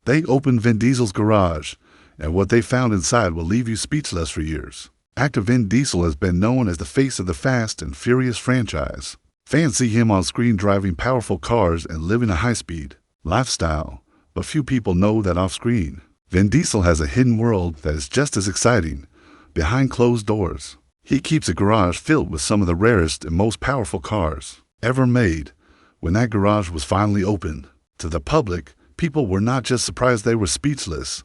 They opened Vin Diesel's garage, and what they found inside will leave you speechless for years. Actor Vin Diesel has been known as the face of the Fast and Furious franchise. Fans see him on screen driving powerful cars and living a high-speed lifestyle, but few people know that off-screen, Vin Diesel has a hidden world that is just as exciting, behind closed doors. He keeps a garage filled with some of the rarest and most powerful cars ever made. When that garage was finally opened to the public, people were not just surprised, they were speechless.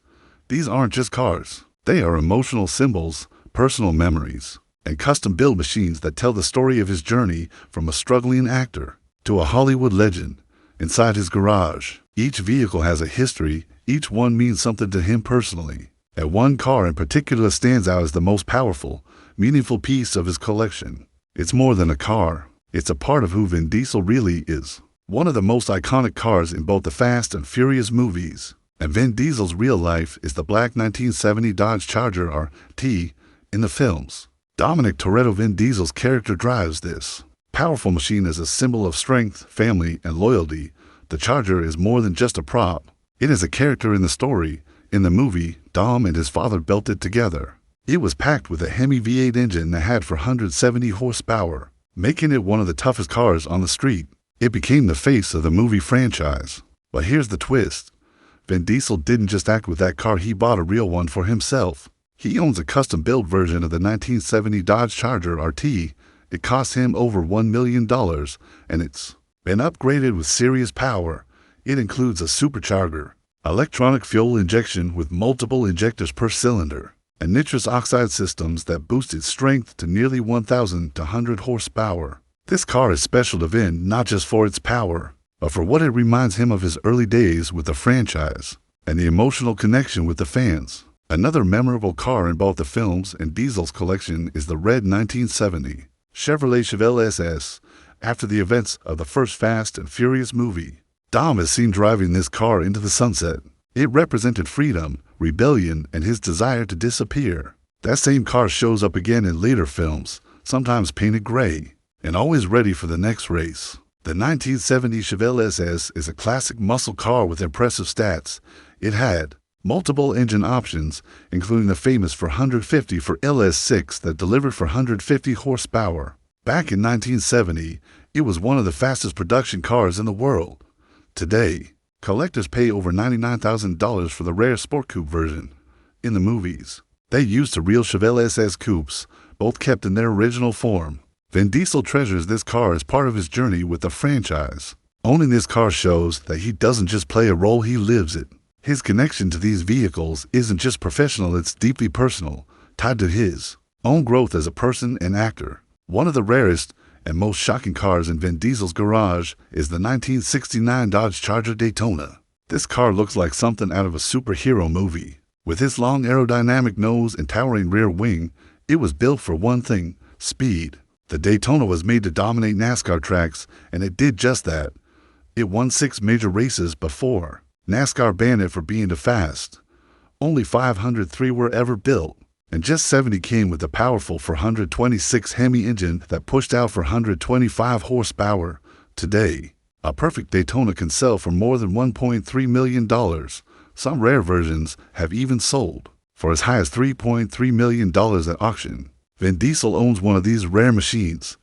These aren't just cars. They are emotional symbols, personal memories, and custom-built machines that tell the story of his journey from a struggling actor to a Hollywood legend. Inside his garage, each vehicle has a history, each one means something to him personally. And one car in particular stands out as the most powerful, meaningful piece of his collection. It's more than a car. It's a part of who Vin Diesel really is. One of the most iconic cars in both the Fast and Furious movies. And Vin Diesel's real life is the black 1970 Dodge Charger RT in the films. Dom Toretto, Vin Diesel's character, drives this powerful machine as a symbol of strength, family, and loyalty. The Charger is more than just a prop. It is a character in the story. In the movie, Dom and his father built it together. It was packed with a Hemi V8 engine that had 470 horsepower, making it one of the toughest cars on the street. It became the face of the movie franchise. But here's the twist. Vin Diesel didn't just act with that car, he bought a real one for himself. He owns a custom-built version of the 1970 Dodge Charger RT. It cost him over $1 million, and it's been upgraded with serious power. It includes a supercharger, electronic fuel injection with multiple injectors per cylinder, and nitrous oxide systems that boost its strength to nearly 1,200 horsepower. This car is special to Vin not just for its power, but for what it reminds him of his early days with the franchise and the emotional connection with the fans. Another memorable car in both the films and Diesel's collection is the red 1970 Chevrolet Chevelle SS. After the events of the first Fast and Furious movie, Dom is seen driving this car into the sunset. It represented freedom, rebellion, and his desire to disappear. That same car shows up again in later films, sometimes painted gray, and always ready for the next race. The 1970 Chevelle SS is a classic muscle car with impressive stats. It had multiple engine options, including the famous 450 for LS6 that delivered 450 horsepower. Back in 1970, it was one of the fastest production cars in the world. Today, collectors pay over $99,000 for the rare Sport Coupe version. In the movies, they used the real Chevelle SS coupes, both kept in their original form. Vin Diesel treasures this car as part of his journey with the franchise. Owning this car shows that he doesn't just play a role, he lives it. His connection to these vehicles isn't just professional, it's deeply personal, tied to his own growth as a person and actor. One of the rarest and most shocking cars in Vin Diesel's garage is the 1969 Dodge Charger Daytona. This car looks like something out of a superhero movie. With its long aerodynamic nose and towering rear wing, it was built for one thing: speed. The Daytona was made to dominate NASCAR tracks, and it did just that. It won 6 major races before NASCAR banned it for being too fast. Only 503 were ever built, and just 70 came with the powerful 426 Hemi engine that pushed out 425 horsepower. Today, a perfect Daytona can sell for more than $1.3 million. Some rare versions have even sold for as high as $3.3 million at auction. Vin Diesel owns one of these rare machines.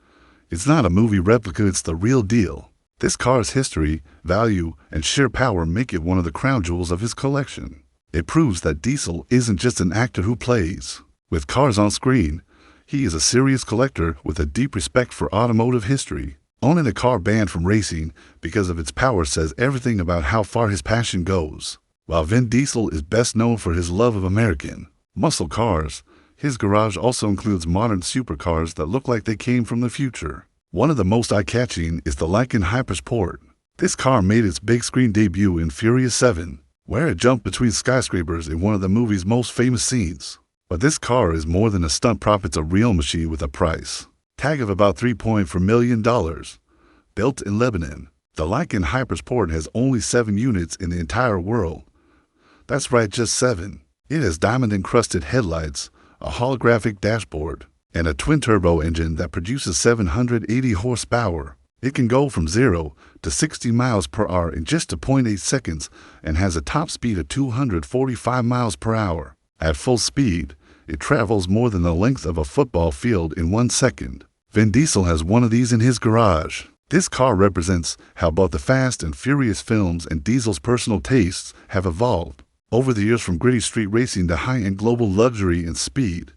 It's not a movie replica, it's the real deal. This car's history, value, and sheer power make it one of the crown jewels of his collection. It proves that Diesel isn't just an actor who plays with cars on screen. He is a serious collector with a deep respect for automotive history. Owning a car banned from racing because of its power says everything about how far his passion goes. While Vin Diesel is best known for his love of American muscle cars, his garage also includes modern supercars that look like they came from the future. One of the most eye-catching is the Lykan Hypersport. This car made its big screen debut in Furious 7, where it jumped between skyscrapers in one of the movie's most famous scenes. But this car is more than a stunt prop, it's a real machine with a price tag of about $3.4 million. Built in Lebanon, the Lykan Hypersport has only 7 units in the entire world. That's right, just 7. It has diamond-encrusted headlights, a holographic dashboard, and a twin-turbo engine that produces 780 horsepower. It can go from 0 to 60 miles per hour in just 0.8 seconds and has a top speed of 245 miles per hour. At full speed, it travels more than the length of a football field in 1 second. Vin Diesel has one of these in his garage. This car represents how both the Fast and Furious films and Diesel's personal tastes have evolved over the years, from gritty street racing to high-end global luxury and speed.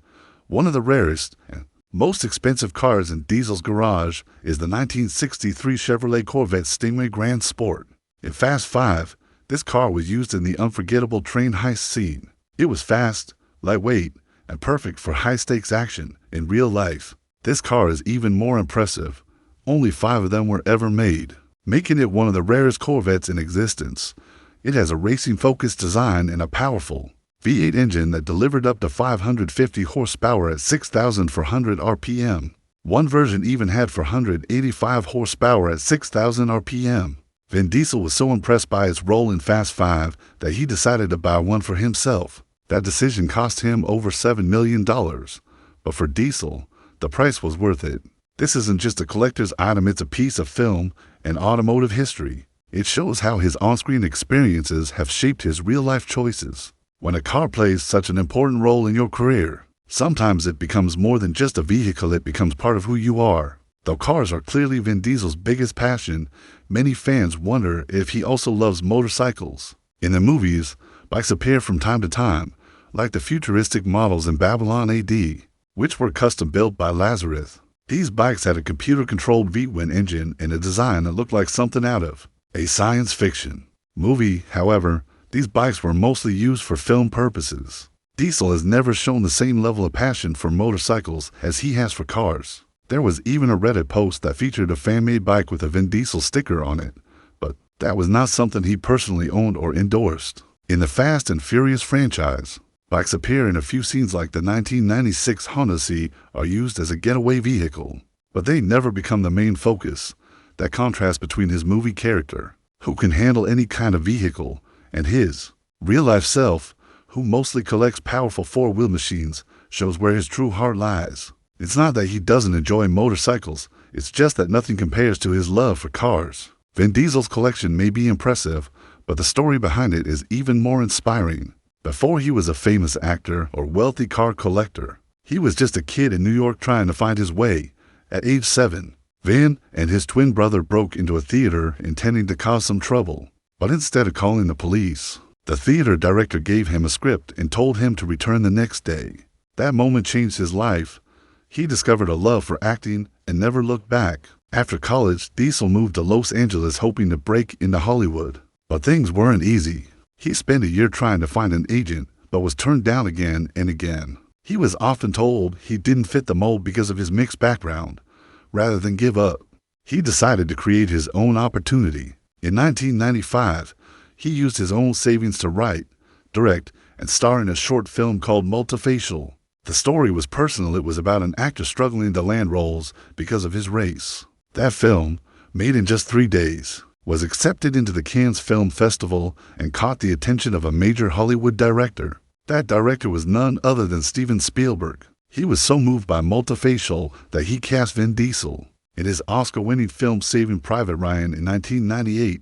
One of the rarest and most expensive cars in Diesel's garage is the 1963 Chevrolet Corvette Stingray Grand Sport. In Fast 5, this car was used in the unforgettable train heist scene. It was fast, lightweight, and perfect for high-stakes action in real life. This car is even more impressive. Only 5 of them were ever made, making it one of the rarest Corvettes in existence. It has a racing-focused design and a powerful V8 engine that delivered up to 550 horsepower at 6,400 RPM. One version even had 485 horsepower at 6,000 RPM. Vin Diesel was so impressed by its role in Fast 5 that he decided to buy one for himself. That decision cost him over $7 million. But for Diesel, the price was worth it. This isn't just a collector's item, it's a piece of film and automotive history. It shows how his on-screen experiences have shaped his real-life choices. When a car plays such an important role in your career, sometimes it becomes more than just a vehicle, it becomes part of who you are. Though cars are clearly Vin Diesel's biggest passion, many fans wonder if he also loves motorcycles. In the movies, bikes appear from time to time, like the futuristic models in Babylon AD, which were custom-built by Lazarus. These bikes had a computer-controlled V-twin engine and a design that looked like something out of a science fiction movie. However, these bikes were mostly used for film purposes. Diesel has never shown the same level of passion for motorcycles as he has for cars. There was even a Reddit post that featured a fan-made bike with a Vin Diesel sticker on it, but that was not something he personally owned or endorsed. In the Fast and Furious franchise, bikes appear in a few scenes, like the 1996 Honda C are used as a getaway vehicle, but they never become the main focus. That contrast between his movie character, who can handle any kind of vehicle, and his real-life self, who mostly collects powerful four-wheel machines, shows where his true heart lies. It's not that he doesn't enjoy motorcycles, it's just that nothing compares to his love for cars. Vin Diesel's collection may be impressive, but the story behind it is even more inspiring. Before he was a famous actor or wealthy car collector, he was just a kid in New York trying to find his way. At age 7, Vin and his twin brother broke into a theater intending to cause some trouble. But instead of calling the police, the theater director gave him a script and told him to return the next day. That moment changed his life. He discovered a love for acting and never looked back. After college, Diesel moved to Los Angeles hoping to break into Hollywood. But things weren't easy. He spent a year trying to find an agent, but was turned down again and again. He was often told he didn't fit the mold because of his mixed background. Rather than give up, he decided to create his own opportunity. In 1995, he used his own savings to write, direct, and star in a short film called Multifacial. The story was personal. It was about an actor struggling to land roles because of his race. That film, made in just 3 days, was accepted into the Cannes Film Festival and caught the attention of a major Hollywood director. That director was none other than Steven Spielberg. He was so moved by Multifacial that he cast Vin Diesel in his Oscar-winning film Saving Private Ryan in 1998.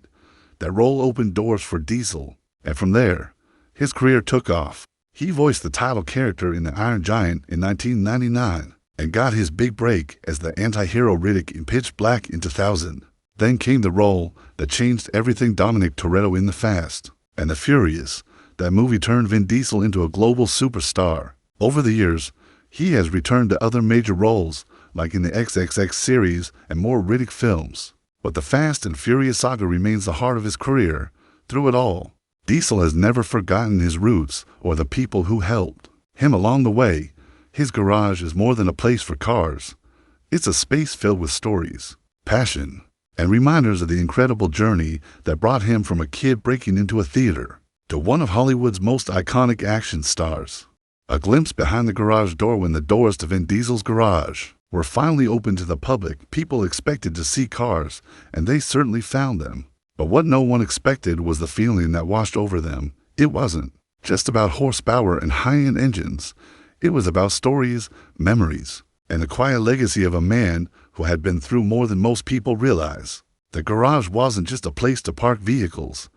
That role opened doors for Diesel, and from there, his career took off. He voiced the title character in The Iron Giant in 1999 and got his big break as the anti-hero Riddick in Pitch Black in 2000. Then came the role that changed everything, Dom Toretto in The Fast and the Furious. That movie turned Vin Diesel into a global superstar. Over the years, he has returned to other major roles, like in the XXX series and more Riddick films. But the Fast and Furious saga remains the heart of his career. Through it all, Diesel has never forgotten his roots or the people who helped him along the way. His garage is more than a place for cars. It's a space filled with stories, passion, and reminders of the incredible journey that brought him from a kid breaking into a theater to one of Hollywood's most iconic action stars. A glimpse behind the garage door. When the doors to Vin Diesel's garage were finally open to the public, people expected to see cars, and they certainly found them. But what no one expected was the feeling that washed over them. It wasn't just about horsepower and high-end engines. It was about stories, memories, and the quiet legacy of a man who had been through more than most people realize. The garage wasn't just a place to park vehicles.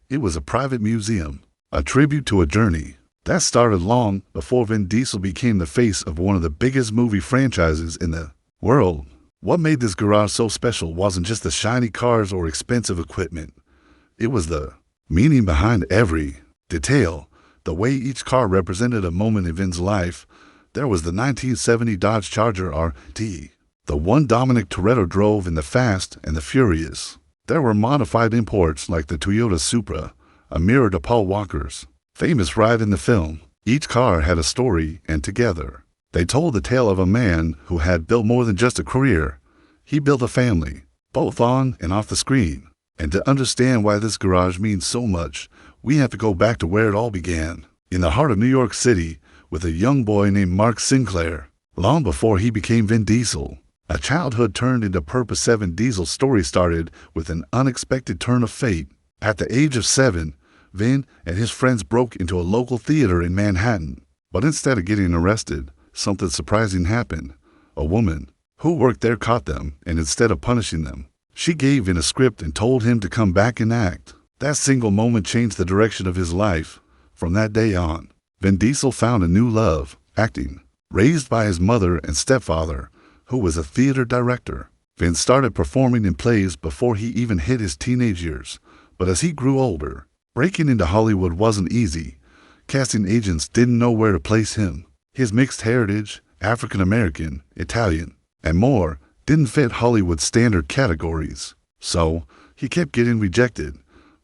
It was a private museum, a tribute to a journey that started long before Vin Diesel became the face of one of the biggest movie franchises in the world. What made this garage so special wasn't just the shiny cars or expensive equipment. It was the meaning behind every detail, the way each car represented a moment in Vin's life. There was the 1970 Dodge Charger RT, the one Dom Toretto drove in The Fast and the Furious. There were modified imports like the Toyota Supra, a mirror to Paul Walker's famous ride in the film. Each car had a story, and together they told the tale of a man who had built more than just a career. He built a family, both on and off the screen. And to understand why this garage means so much, we have to go back to where it all began, in the heart of New York City, with a young boy named Mark Sinclair. Long before he became Vin Diesel, a childhood turned into purpose. Vin Diesel's story started with an unexpected turn of fate. At the age of 7, Vin and his friends broke into a local theater in Manhattan. But instead of getting arrested, something surprising happened. A woman who worked there caught them, and instead of punishing them, she gave Vin a script and told him to come back and act. That single moment changed the direction of his life. From that day on, Vin Diesel found a new love, acting. Raised by his mother and stepfather, who was a theater director, Vin started performing in plays before he even hit his teenage years. But as he grew older, breaking into Hollywood wasn't easy. Casting agents didn't know where to place him. His mixed heritage, African American, Italian, and more, didn't fit Hollywood's standard categories. So, he kept getting rejected.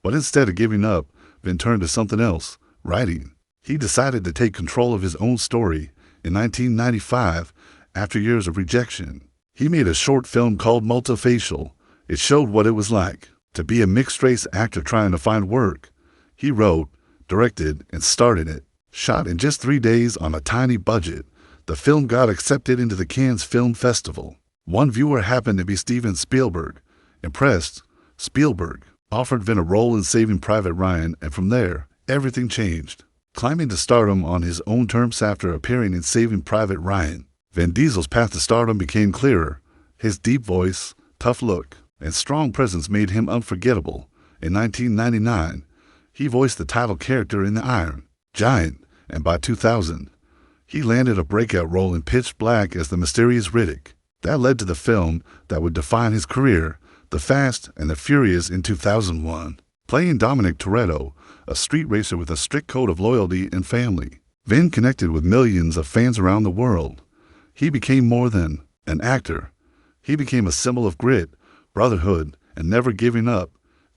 But instead of giving up, Vin turned to something else, writing. He decided to take control of his own story. In 1995, after years of rejection, he made a short film called Multifacial. It showed what it was like to be a mixed-race actor trying to find work. He wrote, directed, and starred in it. Shot in just 3 days on a tiny budget, the film got accepted into the Cannes Film Festival. One viewer happened to be Steven Spielberg. Impressed, Spielberg offered Vin a role in Saving Private Ryan, and from there, everything changed. Climbing to stardom on his own terms after appearing in Saving Private Ryan, Vin Diesel's path to stardom became clearer. His deep voice, tough look, and strong presence made him unforgettable. In 1999, he voiced the title character in The Iron Giant, and by 2000, he landed a breakout role in Pitch Black as the mysterious Riddick. That led to the film that would define his career, The Fast and the Furious, in 2001. Playing Dom Toretto, a street racer with a strict code of loyalty and family, Vin connected with millions of fans around the world. He became more than an actor. He became a symbol of grit, brotherhood, and never giving up.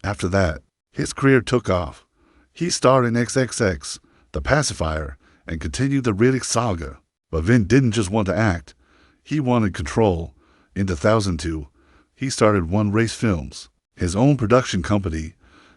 After that, his career took off. He starred in XXX, The Pacifier, and continued the Riddick saga. But Vin didn't just want to act. He wanted control. In 2002, he started One Race Films, his own production company.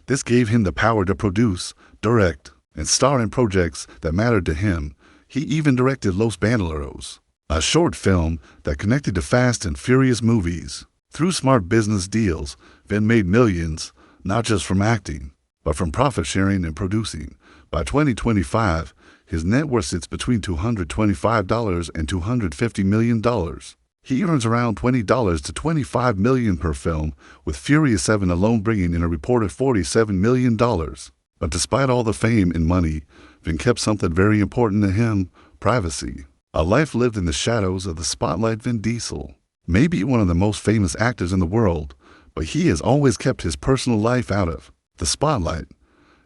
This gave him the power to produce, direct, and star in projects that mattered to him. He even directed Los Bandoleros, a short film that connected to Fast and Furious movies. Through smart business deals, Vin made millions, not just from acting, but from profit sharing and producing. By 2025, his net worth sits between $225 and $250 million. He earns around $20 to $25 million per film, with Furious 7 alone bringing in a reported $47 million. But despite all the fame and money, Vin kept something very important to him: privacy. A life lived in the shadows of the spotlight. Vin Diesel may be one of the most famous actors in the world, but he has always kept his personal life out of the spotlight.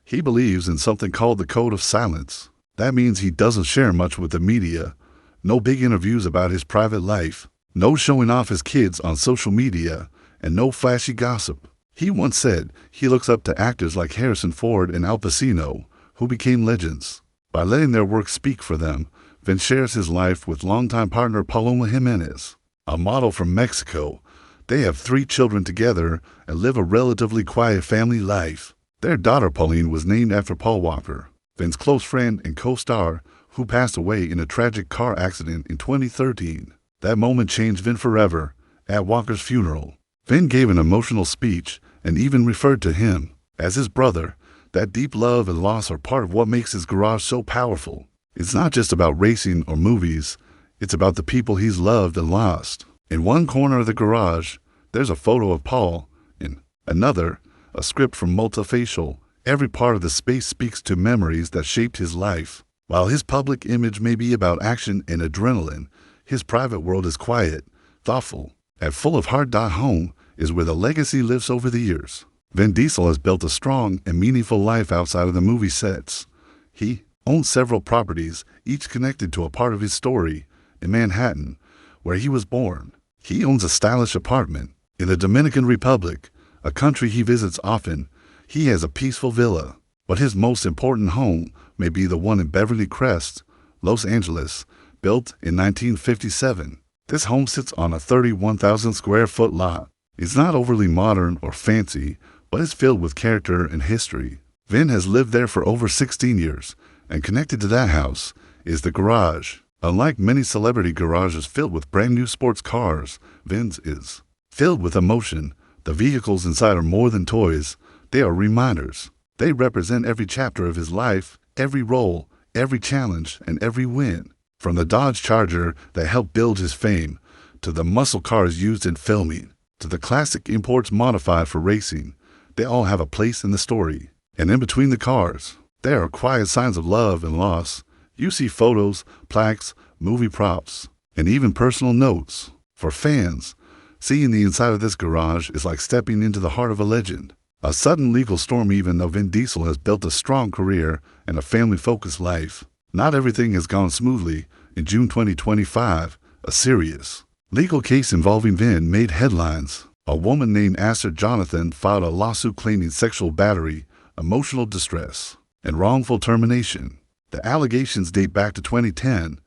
He believes in something called the code of silence. That means he doesn't share much with the media. No big interviews about his private life. No showing off his kids on social media, and no flashy gossip. He once said he looks up to actors like Harrison Ford and Al Pacino, who became legends. By letting their work speak for them, Vin shares his life with longtime partner Paloma Jimenez, a model from Mexico. They have 3 children together and live a relatively quiet family life. Their daughter Pauline was named after Paul Walker, Vin's close friend and co-star, who passed away in a tragic car accident in 2013. That moment changed Vin forever. At Walker's funeral, Vin gave an emotional speech and even referred to him as his brother. That deep love and loss are part of what makes his garage so powerful. It's not just about racing or movies. It's about the people he's loved and lost. In one corner of the garage, there's a photo of Paul. In another, a script from Multifacial. Every part of the space speaks to memories that shaped his life. While his public image may be about action and adrenaline, his private world is quiet, thoughtful, and full of heart. Home is where the legacy lives over the years. Vin Diesel has built a strong and meaningful life outside of the movie sets. He owns several properties, each connected to a part of his story. In Manhattan, where he was born, he owns a stylish apartment. In the Dominican Republic, a country he visits often, he has a peaceful villa. But his most important home may be the one in Beverly Crest, Los Angeles, built in 1957. This home sits on a 31,000 square foot lot. It's not overly modern or fancy, but it's filled with character and history. Vin has lived there for over 16 years, and connected to that house is the garage. Unlike many celebrity garages filled with brand new sports cars, Vin's is filled with emotion. The vehicles inside are more than toys. They are reminders. They represent every chapter of his life, every role, every challenge, and every win. From the Dodge Charger that helped build his fame, to the muscle cars used in filming, to the classic imports modified for racing, they all have a place in the story. And in between the cars, there are quiet signs of love and loss. You see photos, plaques, movie props, and even personal notes. For fans, seeing the inside of this garage is like stepping into the heart of a legend. A sudden legal storm. Even though Vin Diesel has built a strong career and a family-focused life, not everything has gone smoothly. In June 2025, a serious legal case involving Vin made headlines. A woman named Aster Jonathan filed a lawsuit claiming sexual battery, emotional distress, and wrongful termination. The allegations date back to 2010.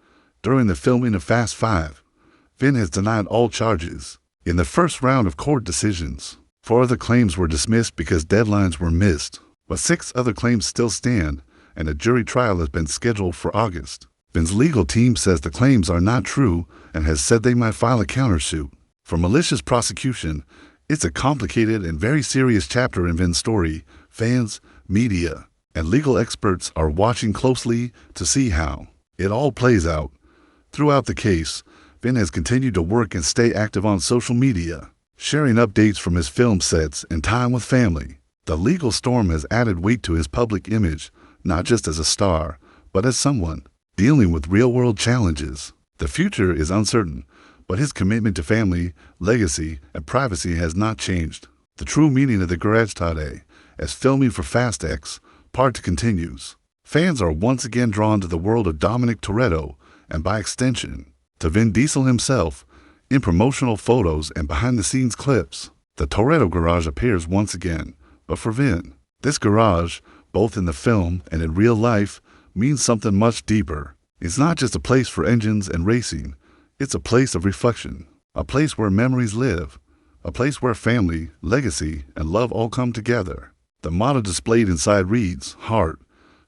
During the filming of Fast 5, Vin has denied all charges. In the first round of court decisions, 4 of the claims were dismissed because deadlines were missed, but 6 other claims still stand, and a jury trial has been scheduled for August. Vin's legal team says the claims are not true and has said they might file a countersuit for malicious prosecution. It's a complicated and very serious chapter in Vin's story. Fans, media, and legal experts are watching closely to see how it all plays out. Throughout the case, Vin has continued to work and stay active on social media, sharing updates from his film sets and time with family. The legal storm has added weight to his public image, not just as a star, but as someone dealing with real-world challenges. The future is uncertain, but his commitment to family, legacy, and privacy has not changed. The true meaning of the garage today, as filming for Fast X Part 2 continues. Fans are once again drawn to the world of Dom Toretto, and by extension, to Vin Diesel himself. In promotional photos and behind-the-scenes clips, the Toretto garage appears once again. But for Vin, this garage, both in the film and in real life, means something much deeper. It's not just a place for engines and racing. It's a place of reflection, a place where memories live, a place where family, legacy, and love all come together. The motto displayed inside reads, heart,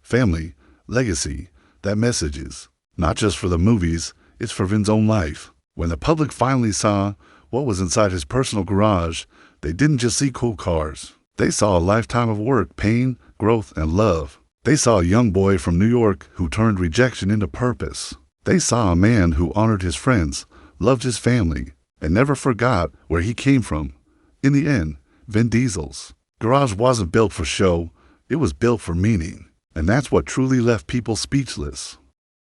family, legacy. That message is not just for the movies, it's for Vin's own life. When the public finally saw what was inside his personal garage, they didn't just see cool cars. They saw a lifetime of work, pain, growth, and love. They saw a young boy from New York who turned rejection into purpose. They saw a man who honored his friends, loved his family, and never forgot where he came from. In the end, Vin Diesel's garage wasn't built for show, it was built for meaning. And that's what truly left people speechless.